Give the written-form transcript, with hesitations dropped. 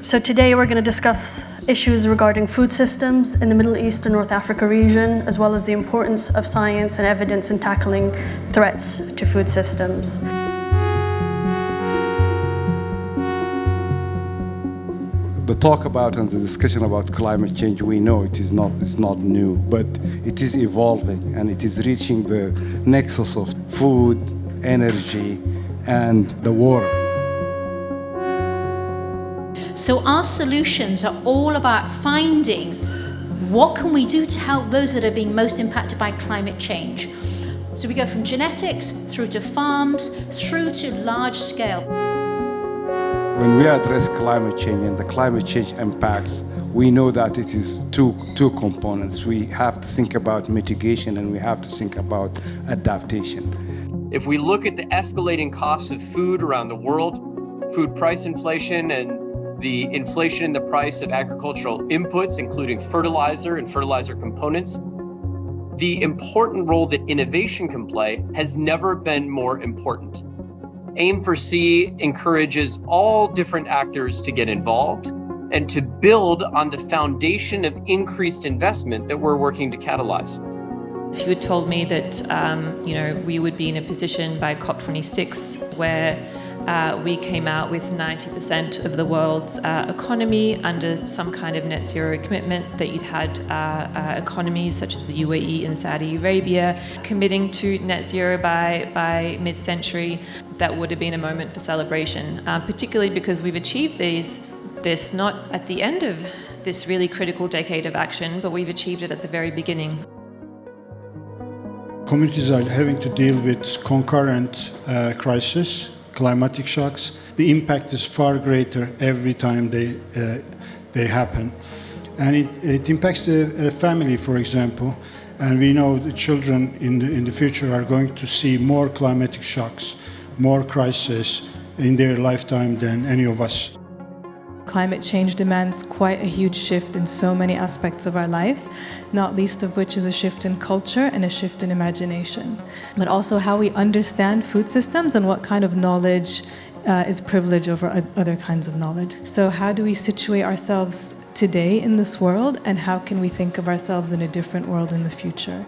So today we're going to discuss issues regarding food systems in the Middle East and North Africa region, as well as the importance of science and evidence in tackling threats to food systems. The talk about and the discussion about climate change, we know it's not new, but it is evolving and it is reaching the nexus of food, energy, and the water. So our solutions are all about finding what can we do to help those that are being most impacted by climate change. So we go from genetics through to farms, through to large scale. When we address climate change and the climate change impacts, we know that it is two components. We have to think about mitigation and we have to think about adaptation. If we look at the escalating costs of food around the world, food price inflation and the inflation in the price of agricultural inputs, including fertilizer and fertilizer components, the important role that innovation can play has never been more important. Aim for C encourages all different actors to get involved and to build on the foundation of increased investment that we're working to catalyze. If you had told me that we would be in a position by COP26 where we came out with 90% of the world's economy under some kind of net zero commitment, that you'd had economies such as the UAE and Saudi Arabia committing to net zero by mid-century, that would have been a moment for celebration, particularly because we've achieved this not at the end of this really critical decade of action, but we've achieved it at the very beginning. Communities are having to deal with concurrent crises, climatic shocks. The impact is far greater every time they happen. And it impacts the family, for example. And we know the children in the future are going to see more climatic shocks, more crises in their lifetime than any of us. Climate change demands quite a huge shift in so many aspects of our life, not least of which is a shift in culture and a shift in imagination. But also how we understand food systems and what kind of knowledge is privilege over other kinds of knowledge. So how do we situate ourselves today in this world, and how can we think of ourselves in a different world in the future?